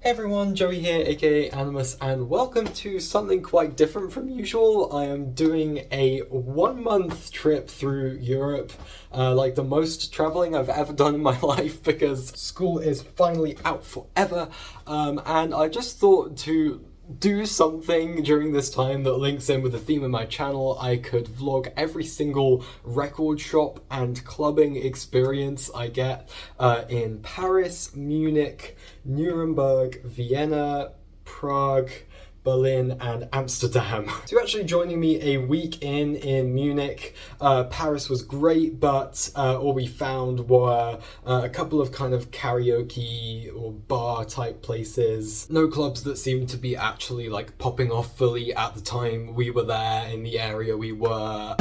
Hey everyone, Joey here, aka Animus, and welcome to something quite different from usual. I am doing a 1-month trip through Europe, like the most traveling I've ever done in my life because school is finally out forever, and I just thought to do something during this time that links in with the theme of my channel. I could vlog every single record shop and clubbing experience I get in Paris, Munich, Nuremberg, Vienna, Prague, Berlin and Amsterdam. So you're actually joining me a week in Munich. Paris was great, but all we found were a couple of kind of karaoke or bar type places. No clubs that seemed to be actually like popping off fully at the time we were there in the area we were.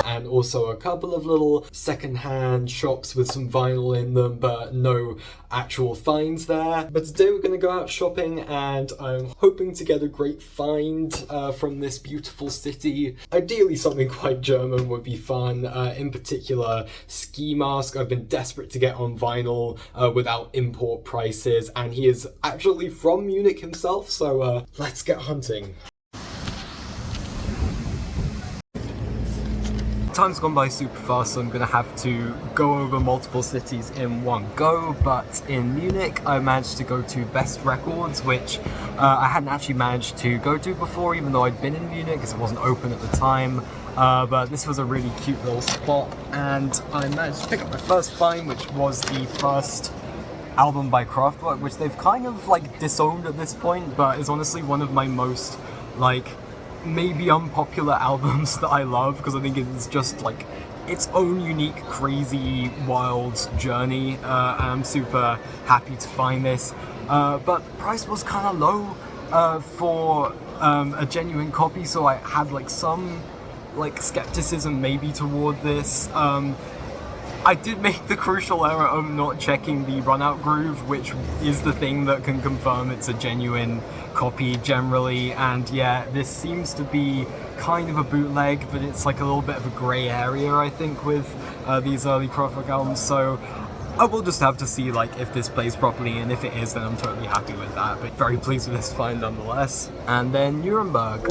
And also a couple of little second-hand shops with some vinyl in them, but no actual finds there. But today we're going to go out shopping, and I'm hoping to get a great find from this beautiful city. Ideally something quite German would be fun, in particular Ski mask. I've been desperate to get on vinyl without import prices, and he is actually from Munich himself, so let's get hunting. Time's gone by super fast, so I'm going to have to go over multiple cities in one go, but in Munich I managed to go to Best Records, which I hadn't actually managed to go to before, even though I'd been in Munich because it wasn't open at the time. But this was a really cute little spot, and I managed to pick up my first find, which was the first album by Kraftwerk, which they've kind of like disowned at this point, but is honestly one of my most like maybe unpopular albums that I love, because I think it's just like its own unique, crazy, wild journey, and I'm super happy to find this. But the price was kind of low for a genuine copy, so I had like some like skepticism maybe toward this. I did make the crucial error of not checking the runout groove, which is the thing that can confirm it's a genuine copy generally, and yeah, this seems to be kind of a bootleg, but it's like a little bit of a grey area I think with these early Kraftwerk albums, so I will just have to see like if this plays properly, and if it is then I'm totally happy with that, but very pleased with this find nonetheless. And then Nuremberg.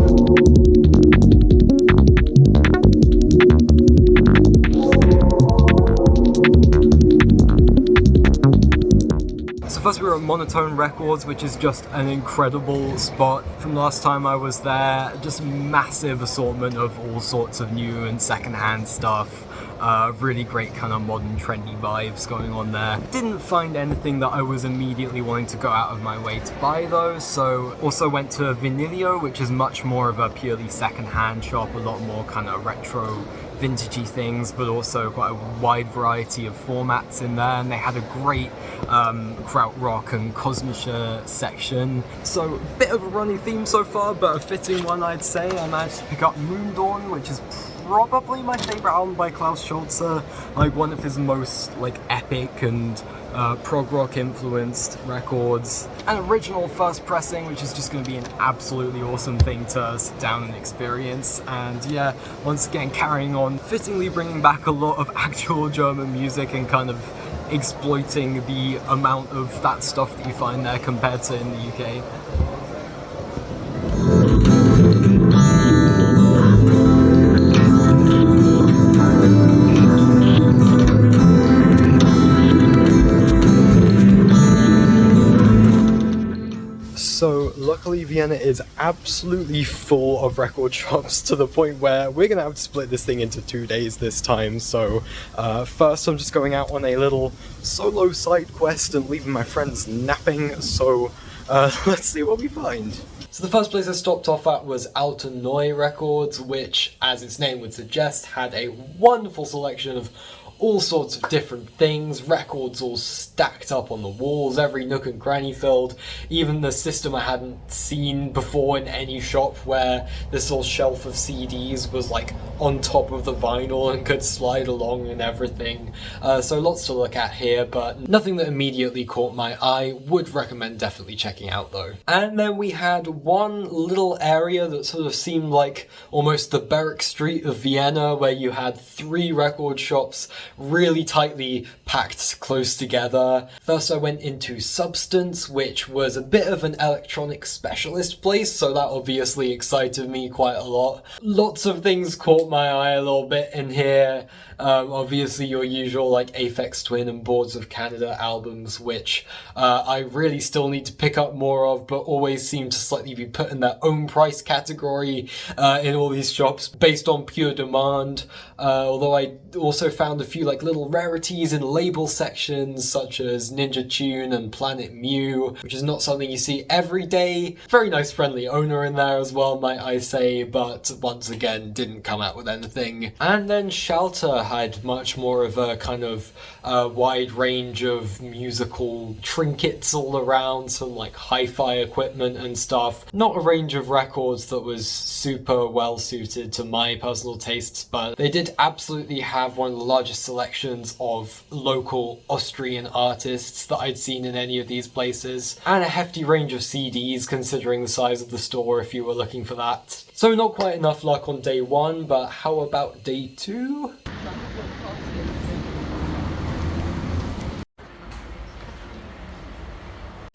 First we were at Monotone Records, which is just an incredible spot. From last time I was there, just massive assortment of all sorts of new and secondhand stuff. Really great kind of modern trendy vibes going on there. Didn't find anything that I was immediately wanting to go out of my way to buy though, so also went to Vinilio, which is much more of a purely secondhand shop, a lot more kind of retro vintagey things, but also quite a wide variety of formats in there, and they had a great krautrock and kosmische section. So a bit of a running theme so far, but a fitting one I'd say. I managed to pick up Moondawn, which is probably my favorite album by Klaus Schulze, like one of his most like epic and prog rock influenced records. An original first pressing, which is just going to be an absolutely awesome thing to sit down and experience. And yeah, once again carrying on, fittingly bringing back a lot of actual German music and kind of exploiting the amount of that stuff that you find there compared to in the UK. So luckily Vienna is absolutely full of record shops, to the point where we're gonna have to split this thing into 2 days this time. So first I'm just going out on a little solo side quest and leaving my friends napping, so let's see what we find. So the first place I stopped off at was Alte Neue Records, which, as its name would suggest, had a wonderful selection of all sorts of different things, records all stacked up on the walls, every nook and cranny filled, even the system I hadn't seen before in any shop where this little shelf of CDs was like on top of the vinyl and could slide along and everything. So lots to look at here, but nothing that immediately caught my eye. Would recommend definitely checking out though. And then we had one little area that sort of seemed like almost the Berwick Street of Vienna, where you had 3 record shops really tightly packed close together. First I went into Substance, which was a bit of an electronic specialist place, so that obviously excited me quite a lot. Lots of things caught my eye a little bit in here. Obviously your usual like Aphex Twin and Boards of Canada albums, which I really still need to pick up more of, but always seem to slightly be put in their own price category in all these shops based on pure demand. Although I also found a few like little rarities in label sections such as Ninja Tune and Planet Mew, which is not something you see every day. Very nice friendly owner in there as well, might I say, but once again didn't come out with anything. And then Shelter had much more of a kind of wide range of musical trinkets all around, some like hi-fi equipment and stuff. Not a range of records that was super well suited to my personal tastes, but they did absolutely have one of the largest selections of local Austrian artists that I'd seen in any of these places, and a hefty range of CDs considering the size of the store if you were looking for that. So not quite enough luck on day 1, but how about day 2?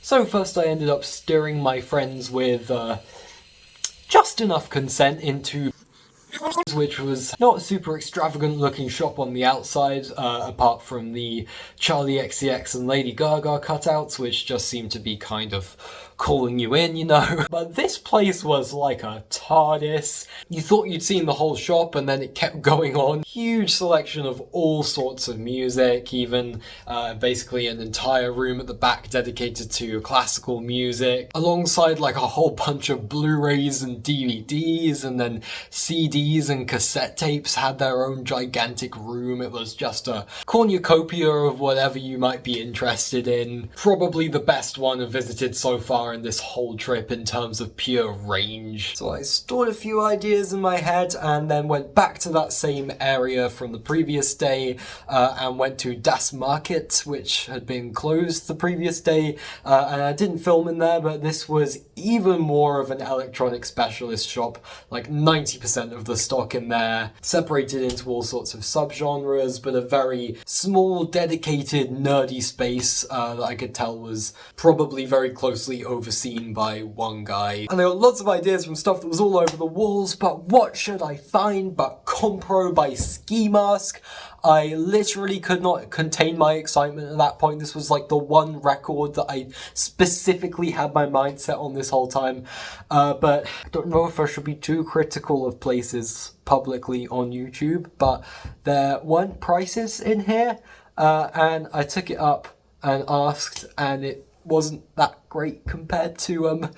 So first I ended up steering my friends with just enough consent into which was not a super extravagant looking shop on the outside, apart from the Charlie XCX and Lady Gaga cutouts, which just seemed to be kind of calling you in, you know. But this place was like a TARDIS. You thought you'd seen the whole shop and then it kept going on. Huge selection of all sorts of music, even basically an entire room at the back dedicated to classical music, alongside like a whole bunch of Blu-rays and DVDs, and then CDs and cassette tapes had their own gigantic room. It was just a cornucopia of whatever you might be interested in. Probably the best one I've visited so far in this whole trip in terms of pure range. So I stored a few ideas in my head and then went back to that same area from the previous day and went to Das Market, which had been closed the previous day, and I didn't film in there, but this was even more of an electronic specialist shop, like 90% of the stock in there, separated into all sorts of subgenres, but a very small, dedicated, nerdy space that I could tell was probably very closely overseen by one guy. And I got lots of ideas from stuff that was all over the walls, but what should I find but Compro by Ski Mask? I literally could not contain my excitement at that point. This was like the one record that I specifically had my mind set on this whole time. But I don't know if I should be too critical of places publicly on YouTube, but there weren't prices in here. And I took it up and asked, and it wasn't that great compared to,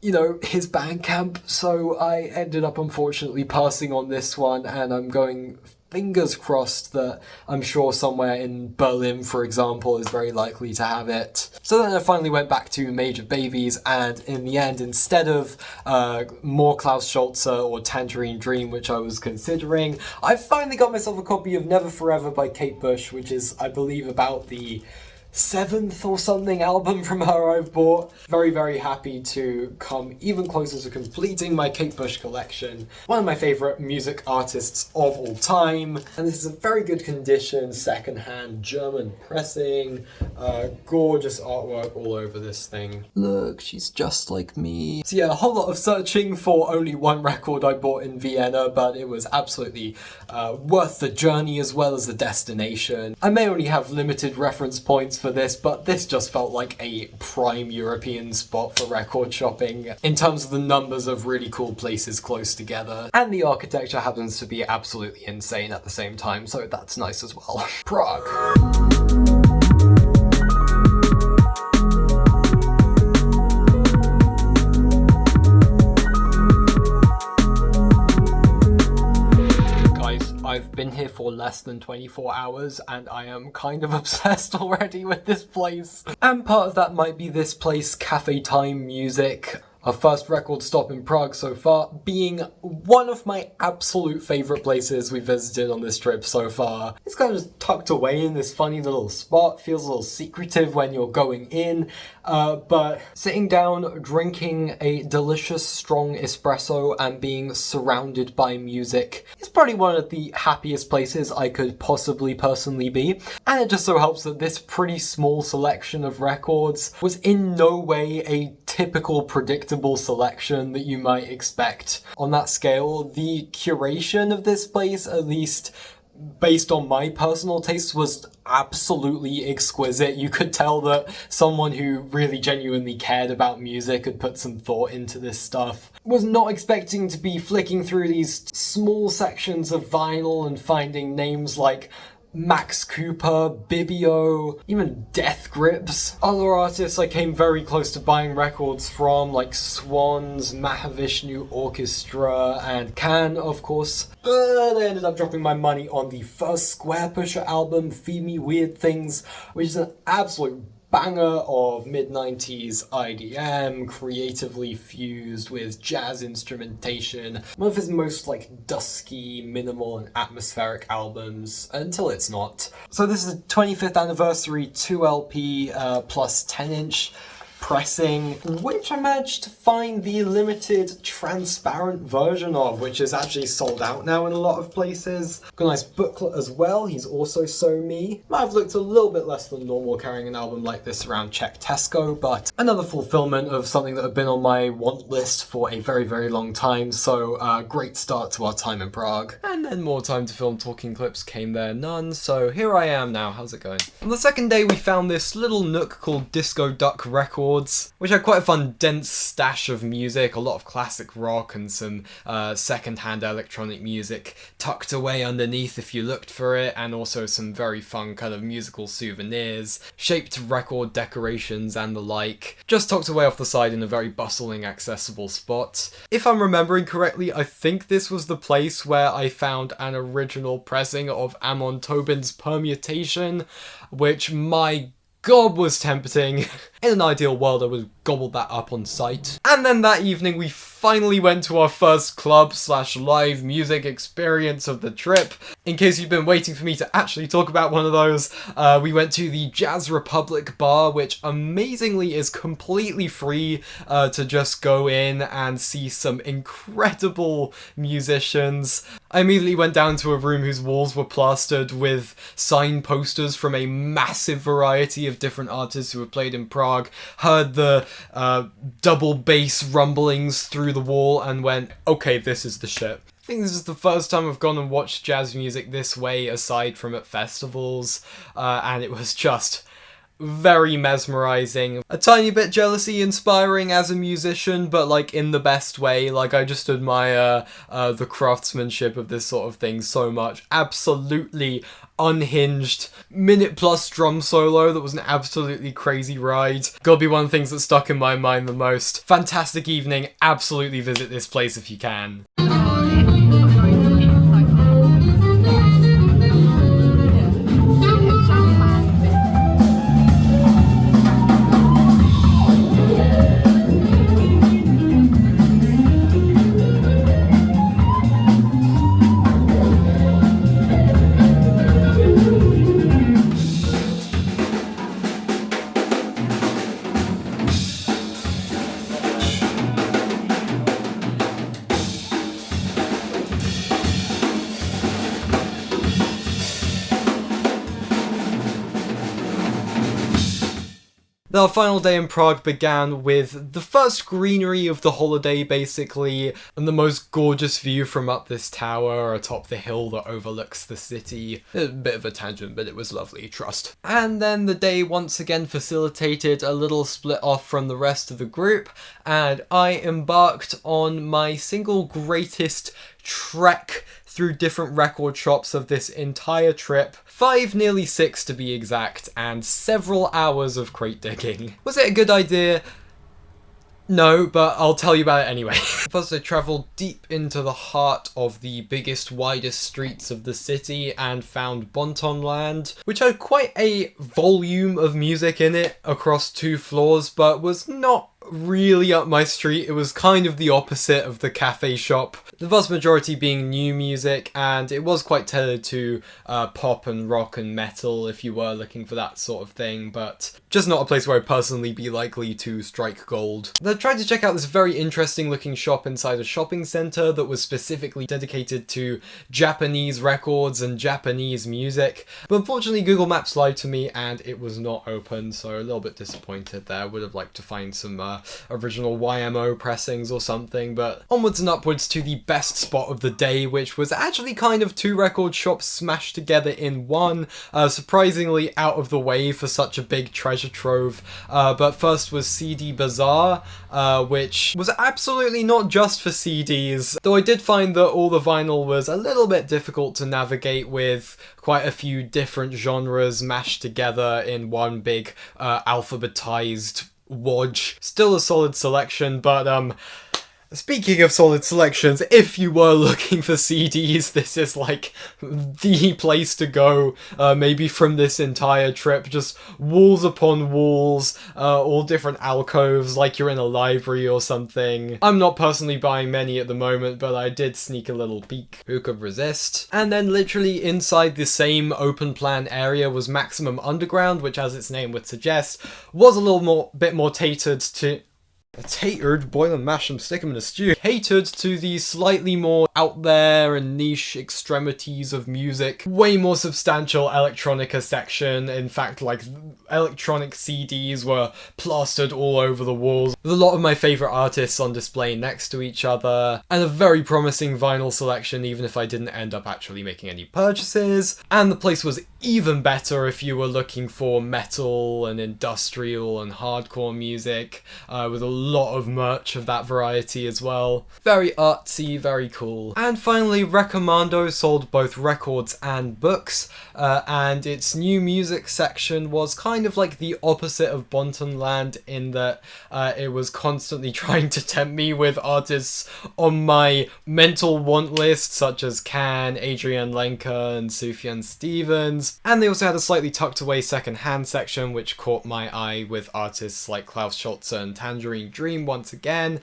you know, his Bandcamp. So I ended up unfortunately passing on this one, and I'm going fingers crossed that I'm sure somewhere in Berlin, for example, is very likely to have it. So then I finally went back to Major Babies, and in the end, instead of more Klaus Scholzer or Tangerine Dream, which I was considering, I finally got myself a copy of Never Forever by Kate Bush, which is, I believe, about the 7th or something album from her I've bought. Very, very happy to come even closer to completing my Kate Bush collection. One of my favourite music artists of all time. And this is a very good condition, second-hand German pressing. Gorgeous artwork all over this thing. Look, she's just like me. So yeah, a whole lot of searching for only one record I bought in Vienna, but it was absolutely worth the journey as well as the destination. I may only have limited reference points for this, but this just felt like a prime European spot for record shopping in terms of the numbers of really cool places close together. And the architecture happens to be absolutely insane at the same time, so that's nice as well. Prague. I've been here for less than 24 hours and I am kind of obsessed already with this place. And part of that might be this place, Cafe Time Music. Our first record stop in Prague so far, being one of my absolute favourite places we visited on this trip so far. It's kind of just tucked away in this funny little spot, feels a little secretive when you're going in, but sitting down, drinking a delicious strong espresso and being surrounded by music is probably one of the happiest places I could possibly personally be. And it just so helps that this pretty small selection of records was in no way a typical predictable selection that you might expect. On that scale, the curation of this place, at least based on my personal taste, was absolutely exquisite. You could tell that someone who really genuinely cared about music had put some thought into this stuff. Was not expecting to be flicking through these small sections of vinyl and finding names like Max Cooper, Bibio, even Death Grips. Other artists I came very close to buying records from, like Swans, Mahavishnu Orchestra, and Can, of course. But I ended up dropping my money on the first Square Pusher album, Feed Me Weird Things, which is an absolute banger of mid-90s IDM, creatively fused with jazz instrumentation. One of his most dusky, minimal and atmospheric albums, until it's not. So this is a 25th anniversary 2LP plus 10-inch pressing, which I managed to find the limited transparent version of, which is actually sold out now in a lot of places. Got a nice booklet as well, he's also So Me. Might have looked a little bit less than normal carrying an album like this around Czech Tesco, but another fulfillment of something that had been on my want list for a very, very long time, so great start to our time in Prague. And then more time to film talking clips came there none, so here I am now. How's it going? On the second day we found this little nook called Disco Duck Records, which had quite a fun dense stash of music, a lot of classic rock and some second-hand electronic music tucked away underneath if you looked for it, and also some very fun kind of musical souvenirs, shaped record decorations and the like, just tucked away off the side in a very bustling, accessible spot. If I'm remembering correctly, I think this was the place where I found an original pressing of Amon Tobin's Permutation, which, my God, was tempting. In an ideal world, I would have gobbled that up on sight. And then that evening, we finally went to our first club/live music experience of the trip. In case you've been waiting for me to actually talk about one of those, we went to the Jazz Republic bar, which amazingly is completely free to just go in and see some incredible musicians. I immediately went down to a room whose walls were plastered with signed posters from a massive variety of different artists who have played in Prague, heard the double bass rumblings through the wall and went, okay, this is the shit. I think this is the first time I've gone and watched jazz music this way aside from at festivals, and it was just very mesmerizing. A tiny bit jealousy inspiring as a musician, but in the best way. I just admire the craftsmanship of this sort of thing so much. Absolutely unhinged minute plus drum solo that was an absolutely crazy ride. Gotta be one of the things that stuck in my mind the most. Fantastic evening. Absolutely visit this place if you can. Our final day in Prague began with the first greenery of the holiday, basically, and the most gorgeous view from up this tower atop the hill that overlooks the city. A bit of a tangent, but it was lovely, trust. And then the day once again facilitated a little split off from the rest of the group, and I embarked on my single greatest trek through different record shops of this entire trip. 5, nearly 6 to be exact, and several hours of crate digging. Was it a good idea? No, but I'll tell you about it anyway. First, I travelled deep into the heart of the biggest, widest streets of the city and found Bontonland, which had quite a volume of music in it across 2 floors, but was not really up my street. It was kind of the opposite of the cafe shop, the vast majority being new music, and it was quite tailored to pop and rock and metal if you were looking for that sort of thing, but just not a place where I'd personally be likely to strike gold. I tried to check out this very interesting looking shop inside a shopping centre that was specifically dedicated to Japanese records and Japanese music, but unfortunately Google Maps lied to me and it was not open, so a little bit disappointed there. Would have liked to find some original YMO pressings or something, but onwards and upwards to the best spot of the day, which was actually kind of 2 record shops smashed together in one, surprisingly out of the way for such a big treasure trove. But first was CD Bazaar, which was absolutely not just for CDs, though I did find that all the vinyl was a little bit difficult to navigate, with quite a few different genres mashed together in one big alphabetized wodge. Still a solid selection, but speaking of solid selections, if you were looking for CDs, this is like the place to go, maybe from this entire trip. Just walls upon walls, all different alcoves, like you're in a library or something. I'm not personally buying many at the moment, but I did sneak a little peek. Who could resist? And then literally inside the same open plan area was Maximum Underground, which, as its name would suggest, was a little bit more boil and mash them, stick them in a stew. Catered to the slightly more out there and niche extremities of music. Way more substantial electronica section. In fact, like, electronic CDs were plastered all over the walls, with a lot of my favourite artists on display next to each other, and a very promising vinyl selection, even if I didn't end up actually making any purchases. And the place was even better if you were looking for metal and industrial and hardcore music, with a lot of merch of that variety as well. Very artsy, very cool. And finally, Recommando sold both records and books, and its new music section was kind of like the opposite of Bontonland in that it was constantly trying to tempt me with artists on my mental want list, such as Can, Adrian Lenker, and Sufjan Stevens. And they also had a slightly tucked away second-hand section, which caught my eye with artists like Klaus Schulze and Tangerine Dream once again.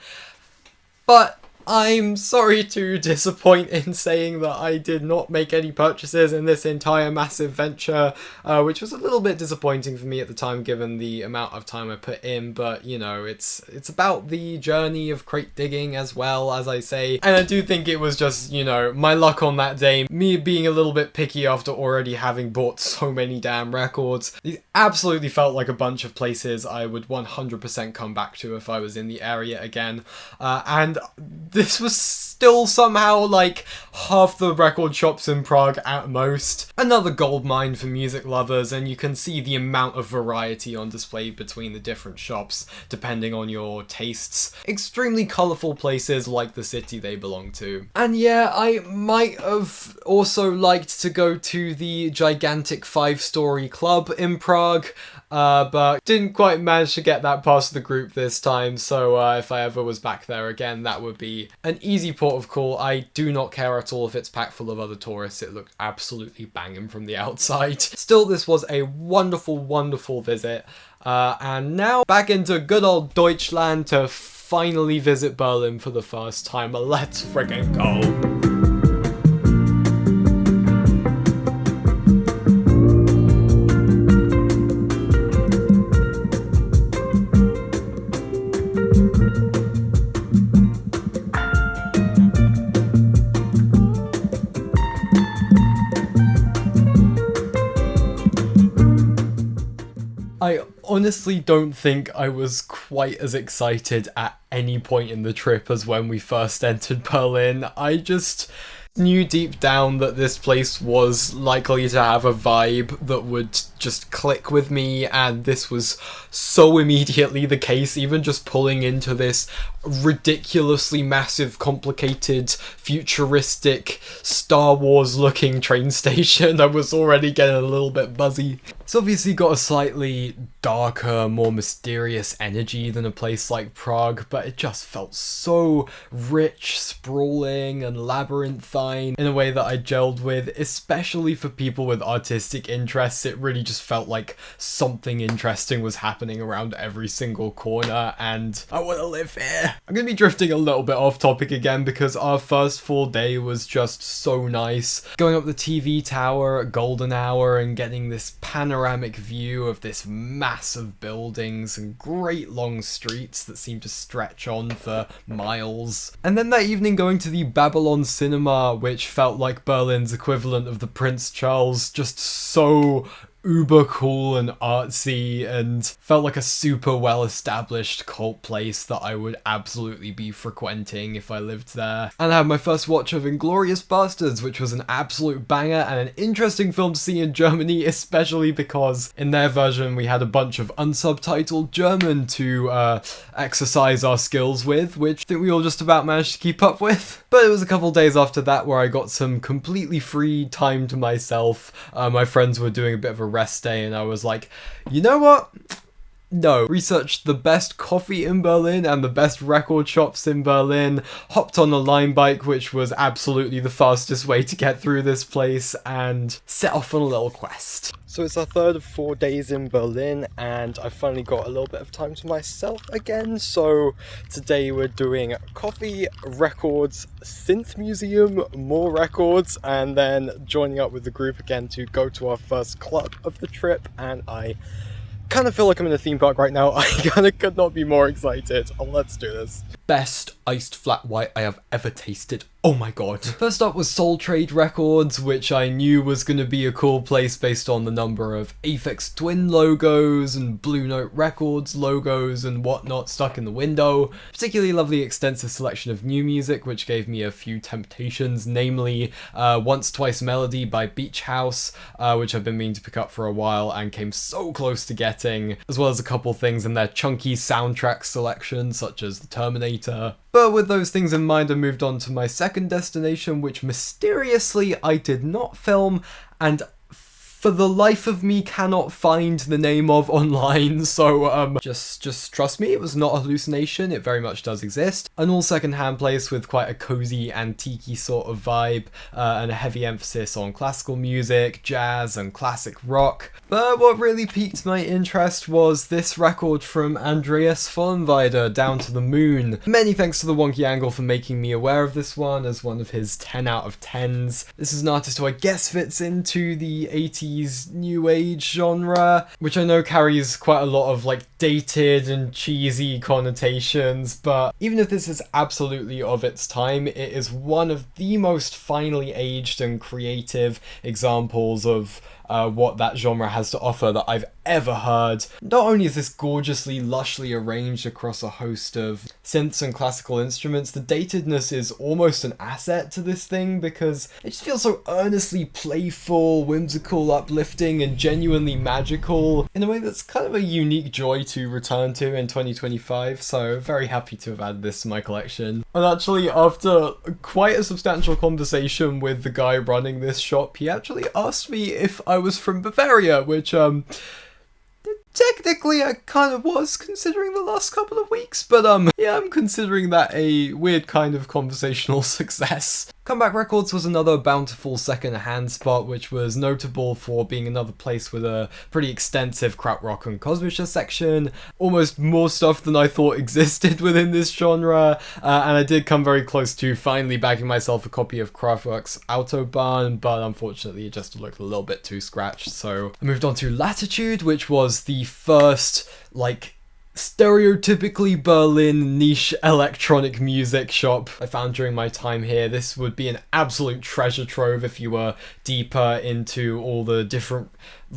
But I'm sorry to disappoint in saying that I did not make any purchases in this entire massive venture, which was a little bit disappointing for me at the time given the amount of time I put in, but you know, it's about the journey of crate digging as well, as I say, and I do think it was just, you know, my luck on that day, me being a little bit picky after already having bought so many damn records. These absolutely felt like a bunch of places I would 100% come back to if I was in the area again, and this was still somehow like half the record shops in Prague at most. Another goldmine for music lovers, and you can see the amount of variety on display between the different shops depending on your tastes. Extremely colourful places like the city they belong to. And yeah, I might have also liked to go to the gigantic 5-story club in Prague, but didn't quite manage to get that past the group this time, so if I ever was back there again, that would be an easy port of call. I do not care at all if it's packed full of other tourists. It looked absolutely banging from the outside. Still, this was a wonderful, wonderful visit, and now back into good old Deutschland to finally visit Berlin for the first time. Let's friggin' go! I honestly don't think I was quite as excited at any point in the trip as when we first entered Berlin. I just knew deep down that this place was likely to have a vibe that would just click with me, and this was so immediately the case. Even just pulling into this ridiculously massive, complicated, futuristic, Star Wars looking train station, I was already getting a little bit buzzy. It's obviously got a slightly darker, more mysterious energy than a place like Prague, but it just felt so rich, sprawling, and labyrinthine in a way that I gelled with, especially for people with artistic interests. It really just felt like something interesting was happening around every single corner, and I want to live here. I'm going to be drifting a little bit off topic again because our first full day was just so nice. Going up the TV tower at golden hour and getting this panoramic view of this massive buildings and great long streets that seem to stretch on for miles. And then that evening going to the Babylon Cinema, which felt like Berlin's equivalent of the Prince Charles, just so uber cool and artsy, and felt like a super well established cult place that I would absolutely be frequenting if I lived there. And I had my first watch of Inglourious Basterds, which was an absolute banger and an interesting film to see in Germany, especially because in their version we had a bunch of unsubtitled German to exercise our skills with, which I think we all just about managed to keep up with. But it was a couple days after that where I got some completely free time to myself. My friends were doing a bit of a rest day and I was like, you know what? No. Researched the best coffee in Berlin and the best record shops in Berlin, hopped on a Line bike, which was absolutely the fastest way to get through this place, and set off on a little quest. So it's our third of 4 days in Berlin, and I finally got a little bit of time to myself again. So today we're doing coffee, records, synth museum, more records, and then joining up with the group again to go to our first club of the trip. And I kind of feel like I'm in a theme park right now. I kind of could not be more excited. Let's do this. Best iced flat white I have ever tasted. Oh my god. First up was Soul Trade Records, which I knew was going to be a cool place based on the number of Aphex Twin logos and Blue Note Records logos and whatnot stuck in the window. Particularly lovely extensive selection of new music, which gave me a few temptations, namely Once Twice Melody by Beach House, which I've been meaning to pick up for a while and came so close to getting, as well as a couple things in their chunky soundtrack selection, such as The Terminator. But with those things in mind, I moved on to my second destination, which mysteriously I did not film, and for the life of me cannot find the name of online, so just trust me, it was not a hallucination, it very much does exist. An all second-hand place with quite a cozy, antique-y sort of vibe, and a heavy emphasis on classical music, jazz, and classic rock. But what really piqued my interest was this record from Andreas Vollenweider, Down to the Moon. Many thanks to the Wonky Angle for making me aware of this one as one of his 10 out of 10s. This is an artist who I guess fits into the 80s new age genre, which I know carries quite a lot of like dated and cheesy connotations, but even if this is absolutely of its time, it is one of the most finely aged and creative examples of what that genre has to offer that I've ever heard. Not only is this gorgeously, lushly arranged across a host of synths and classical instruments, the datedness is almost an asset to this thing because it just feels so earnestly playful, whimsical, uplifting, and genuinely magical in a way that's kind of a unique joy to return to in 2025, so very happy to have added this to my collection. And actually, after quite a substantial conversation with the guy running this shop, he actually asked me if I was from Bavaria, which technically I kind of was, considering the last couple of weeks, but yeah, I'm considering that a weird kind of conversational success. Comeback Records was another bountiful second-hand spot, which was notable for being another place with a pretty extensive krautrock and kosmische section, almost more stuff than I thought existed within this genre, and I did come very close to finally bagging myself a copy of Kraftwerk's Autobahn, but unfortunately it just looked a little bit too scratched, so I moved on to Latitude, which was the first, like, stereotypically Berlin niche electronic music shop I found during my time here. This would be an absolute treasure trove if you were deeper into all the different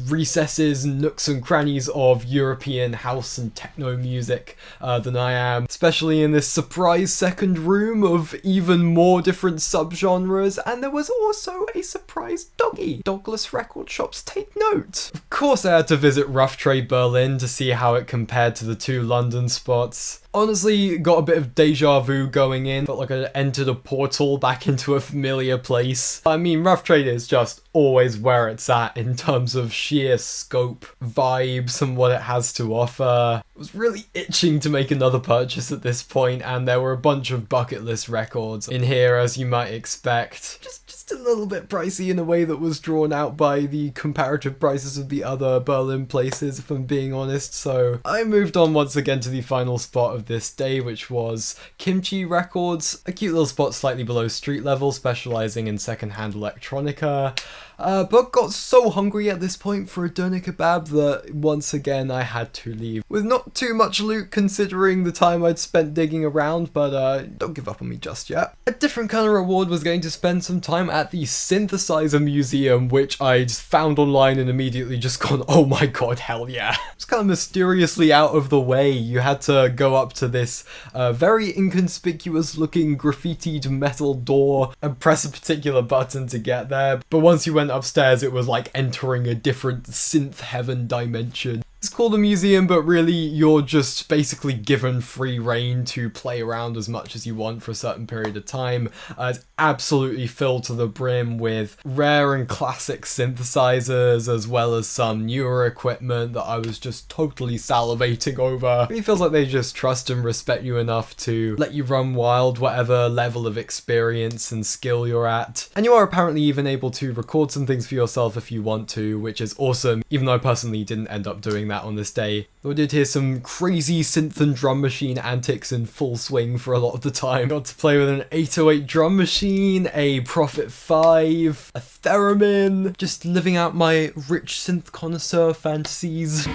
recesses, nooks and crannies of European house and techno music than I am, especially in this surprise second room of even more different subgenres. And there was also a surprise doggy. Dogless record shops take note. Of course I had to visit Rough Trade Berlin to see how it compared to the two London spots. Honestly, got a bit of deja vu going in. Felt like I entered a portal back into a familiar place. I mean, Rough Trade is just always where it's at in terms of sheer scope, vibes, and what it has to offer. I was really itching to make another purchase at this point, and there were a bunch of bucket list records in here, as you might expect. Just a little bit pricey in a way that was drawn out by the comparative prices of the other Berlin places, if I'm being honest. So I moved on once again to the final spot of this day, which was Kimchi Records, a cute little spot slightly below street level, specializing in secondhand electronica. But got so hungry at this point for a doner kebab that once again I had to leave. With not too much loot considering the time I'd spent digging around, but don't give up on me just yet. A different kind of reward was going to spend some time at the Synthesizer Museum, which I just found online and immediately just gone, oh my god, hell yeah. It's kind of mysteriously out of the way. You had to go up to this very inconspicuous looking graffitied metal door and press a particular button to get there. But once you went upstairs, it was like entering a different synth heaven dimension. It's called a museum, but really you're just basically given free reign to play around as much as you want for a certain period of time. It's absolutely filled to the brim with rare and classic synthesizers, as well as some newer equipment that I was just totally salivating over. It feels like they just trust and respect you enough to let you run wild whatever level of experience and skill you're at. And you are apparently even able to record some things for yourself if you want to, which is awesome, even though I personally didn't end up doing that on this day. I did hear some crazy synth and drum machine antics in full swing for a lot of the time. Got to play with an 808 drum machine, a Prophet 5, a theremin, just living out my rich synth connoisseur fantasies.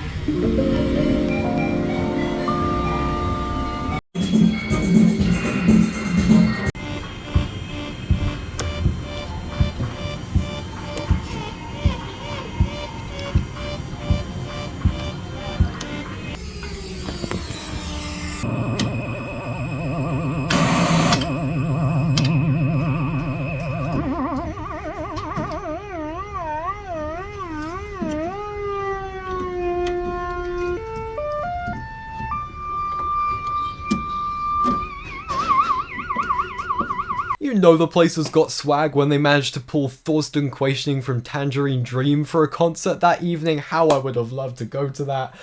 You know the place has got swag when they managed to pull Thorsten Quaishning from Tangerine Dream for a concert that evening. How I would have loved to go to that.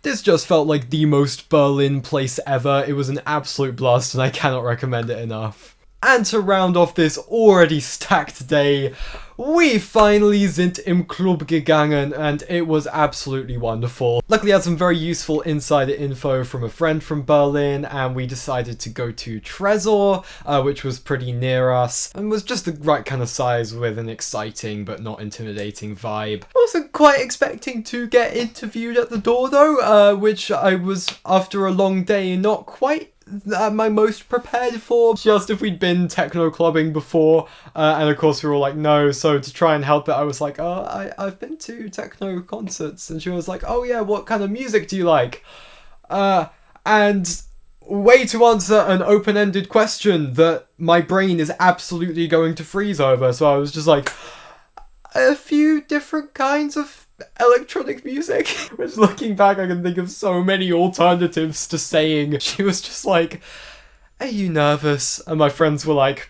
This just felt like the most Berlin place ever. It was an absolute blast and I cannot recommend it enough. And to round off this already stacked day, we finally sind im Club gegangen, and it was absolutely wonderful. Luckily I had some very useful insider info from a friend from Berlin, and we decided to go to Tresor, which was pretty near us, and was just the right kind of size with an exciting but not intimidating vibe. I wasn't quite expecting to get interviewed at the door though, which I was, after a long day, not quite my most prepared for. She asked if we'd been techno clubbing before, and of course we were all like no, so to try and help it I was like, oh, I've been to techno concerts, and she was like, oh yeah, what kind of music do you like? And way to answer an open-ended question that my brain is absolutely going to freeze over, so I was just like, a few different kinds of electronic music, which looking back I can think of so many alternatives to saying. She was just like, are you nervous? And my friends were like,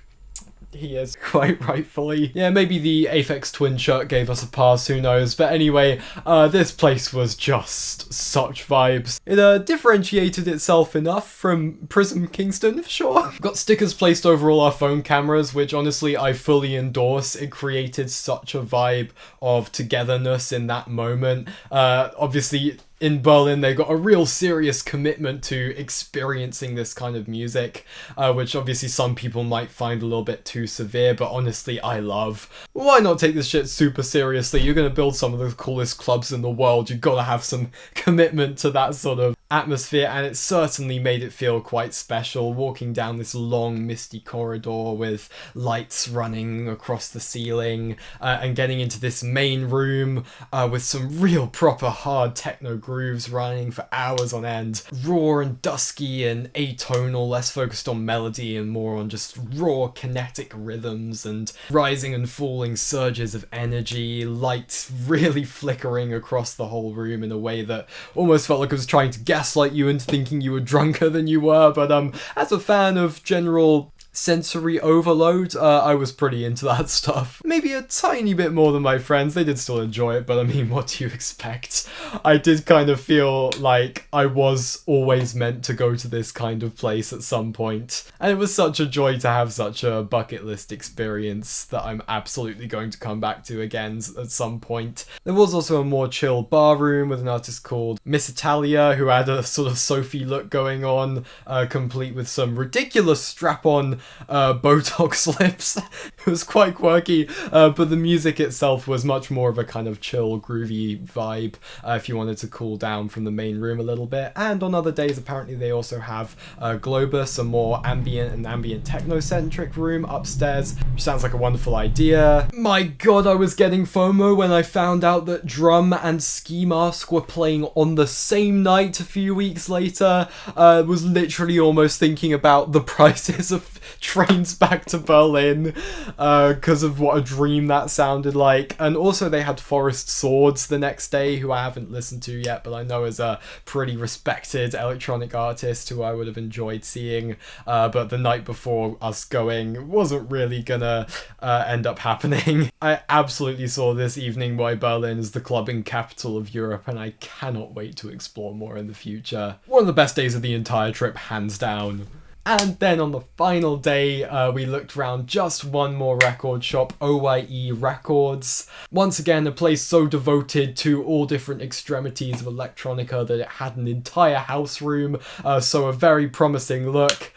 he is, quite rightfully. Yeah, maybe the Aphex Twin shirt gave us a pass, who knows. But anyway, this place was just such vibes. It differentiated itself enough from Prism Kingston, for sure. Got stickers placed over all our phone cameras, which honestly I fully endorse. It created such a vibe of togetherness in that moment. Obviously, in Berlin, they got a real serious commitment to experiencing this kind of music, which obviously some people might find a little bit too severe, but honestly, I love. Why not take this shit super seriously? You're gonna build some of the coolest clubs in the world, you've gotta have some commitment to that sort of atmosphere, and it certainly made it feel quite special, walking down this long misty corridor with lights running across the ceiling, and getting into this main room with some real proper hard techno grooves running for hours on end. Raw and dusky and atonal, less focused on melody and more on just raw kinetic rhythms and rising and falling surges of energy, lights really flickering across the whole room in a way that almost felt like I was trying to guess gaslight you into thinking you were drunker than you were, but as a fan of general sensory overload, I was pretty into that stuff. Maybe a tiny bit more than my friends. They did still enjoy it, but I mean, what do you expect? I did kind of feel like I was always meant to go to this kind of place at some point, and it was such a joy to have such a bucket list experience that I'm absolutely going to come back to again at some point. There was also a more chill bar room with an artist called Miss Italia, who had a sort of Sophie look going on, complete with some ridiculous strap-on Botox lips. It was quite quirky, but the music itself was much more of a kind of chill, groovy vibe if you wanted to cool down from the main room a little bit. And on other days, apparently they also have Globus, a more ambient techno-centric room upstairs, which sounds like a wonderful idea. My god, I was getting FOMO when I found out that Drum and Ski Mask were playing on the same night a few weeks later. Was literally almost thinking about the prices of trains back to Berlin because of what a dream that sounded like. And also they had Forest Swords the next day, who I haven't listened to yet, but I know is a pretty respected electronic artist who I would have enjoyed seeing, but the night before us going wasn't really gonna end up happening. I absolutely saw this evening why Berlin is the clubbing capital of Europe, and I cannot wait to explore more in the future. One of the best days of the entire trip, hands down. And then on the final day, we looked around just one more record shop, OYE Records. Once again, a place so devoted to all different extremities of electronica that it had an entire house room, so a very promising look.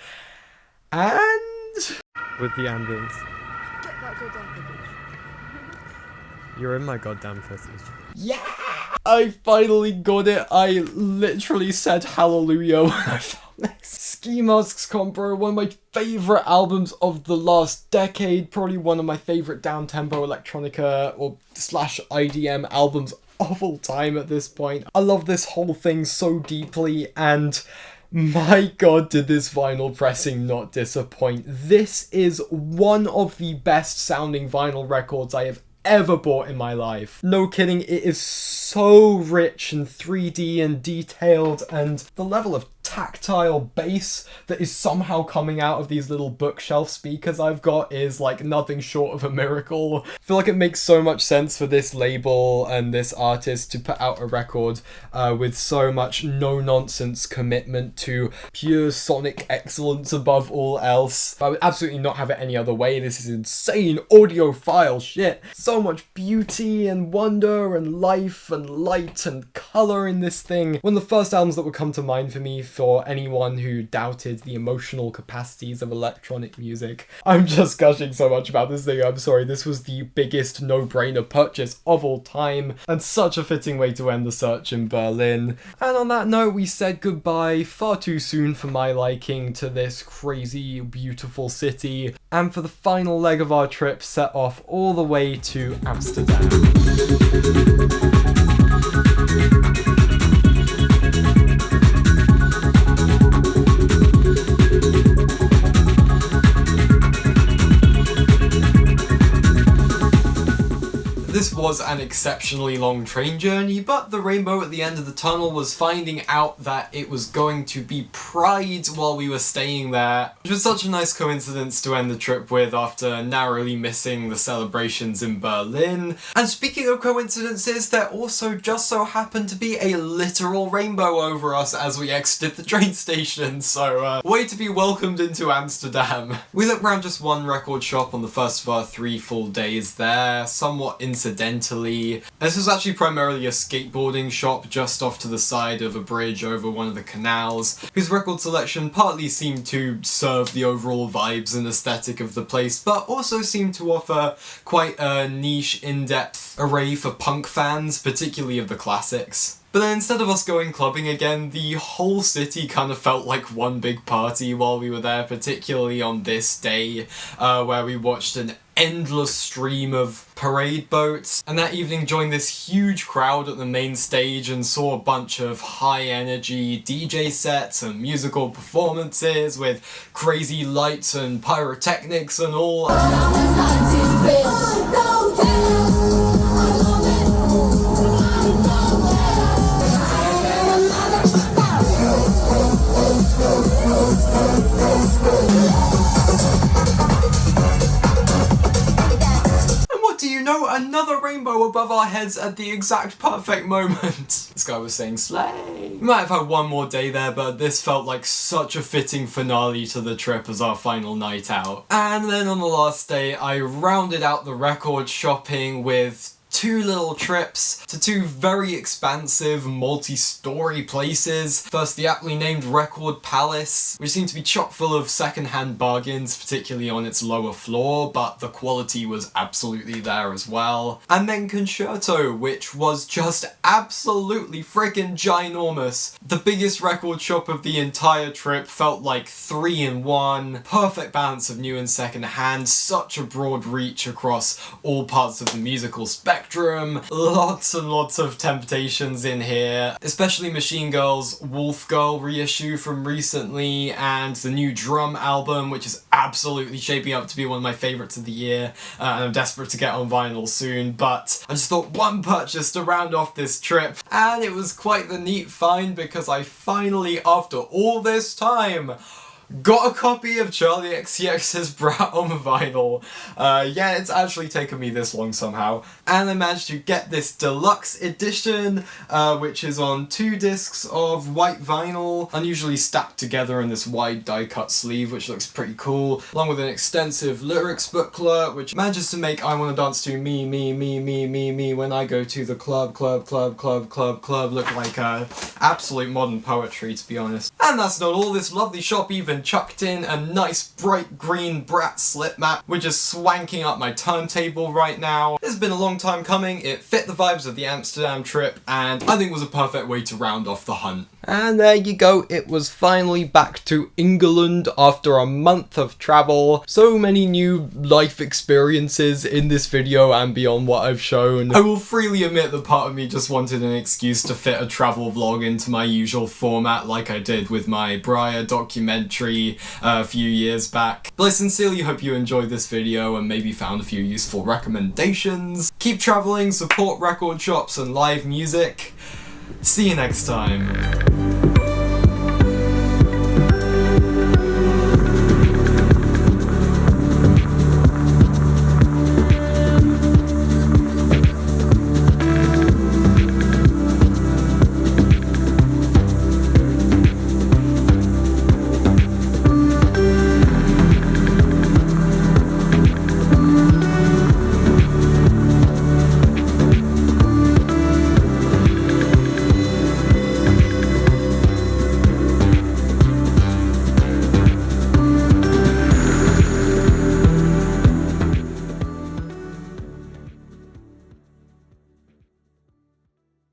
And with the ambience. Get that goddamn footage. You're in my goddamn footage. Yeah! I finally got it. I literally said hallelujah when I found this. Ski Mask's Compro, one of my favourite albums of the last decade, probably one of my favourite down-tempo electronica or slash IDM albums of all time at this point. I love this whole thing so deeply, and my god, did this vinyl pressing not disappoint. This is one of the best sounding vinyl records I have ever bought in my life. No kidding, it is so rich and 3D and detailed, and the level of tactile bass that is somehow coming out of these little bookshelf speakers I've got is like nothing short of a miracle. I feel like it makes so much sense for this label and this artist to put out a record with so much no-nonsense commitment to pure sonic excellence above all else. I would absolutely not have it any other way. This is insane audiophile shit. So much beauty and wonder and life and light and colour in this thing. One of the first albums that would come to mind for me for anyone who doubted the emotional capacities of electronic music. I'm just gushing so much about this thing, I'm sorry. This was the biggest no-brainer purchase of all time, and such a fitting way to end the search in Berlin. And on that note, we said goodbye far too soon for my liking to this crazy, beautiful city, and for the final leg of our trip set off all the way to Amsterdam. This was an exceptionally long train journey, but the rainbow at the end of the tunnel was finding out that it was going to be Pride while we were staying there, which was such a nice coincidence to end the trip with after narrowly missing the celebrations in Berlin. And speaking of coincidences, there also just so happened to be a literal rainbow over us as we exited the train station, so way to be welcomed into Amsterdam. We looked around just one record shop on the first of our 3 full days there, somewhat incidentally. This was actually primarily a skateboarding shop just off to the side of a bridge over one of the canals, whose record selection partly seemed to serve the overall vibes and aesthetic of the place, but also seemed to offer quite a niche, in-depth array for punk fans, particularly of the classics. But then instead of us going clubbing again, the whole city kind of felt like one big party while we were there, particularly on this day, where we watched an endless stream of parade boats, and that evening joined this huge crowd at the main stage and saw a bunch of high-energy DJ sets and musical performances with crazy lights and pyrotechnics and all. you know, another rainbow above our heads at the exact perfect moment. This guy was saying slay. We might have had one more day there, but this felt like such a fitting finale to the trip as our final night out. And then on the last day, I rounded out the record shopping with 2 little trips to 2 very expansive multi-story places. First, the aptly named Record Palace, which seemed to be chock full of second-hand bargains, particularly on its lower floor, but the quality was absolutely there as well. And then Concerto, which was just absolutely freaking ginormous. The biggest record shop of the entire trip, felt like 3 in 1. Perfect balance of new and second-hand, such a broad reach across all parts of the musical spectrum. Lots and lots of temptations in here, especially Machine Girl's Wolf Girl reissue from recently, and the new Drum album, which is absolutely shaping up to be one of my favourites of the year, and I'm desperate to get on vinyl soon, but I just thought one purchase to round off this trip, and it was quite the neat find because I finally, after all this time, got a copy of Charlie XCX's Brat on vinyl. Yeah, it's actually taken me this long somehow. And I managed to get this deluxe edition, which is on 2 discs of white vinyl, unusually stacked together in this wide die-cut sleeve, which looks pretty cool, along with an extensive lyrics booklet, which manages to make I Wanna Dance to Me, Me, Me, Me, Me, Me when I go to the club look like absolute modern poetry, to be honest. And that's not all. This lovely shop even chucked in a nice bright green Brat slip mat, which is swanking up my turntable right now. This has been a long time coming. It fit the vibes of the Amsterdam trip, and I think was a perfect way to round off the hunt. And there you go, it was finally back to England after a month of travel. So many new life experiences in this video and beyond what I've shown. I will freely admit that part of me just wanted an excuse to fit a travel vlog into my usual format like I did with my Briar documentary a few years back. But I sincerely hope you enjoyed this video and maybe found a few useful recommendations. Keep travelling, support record shops and live music. See you next time.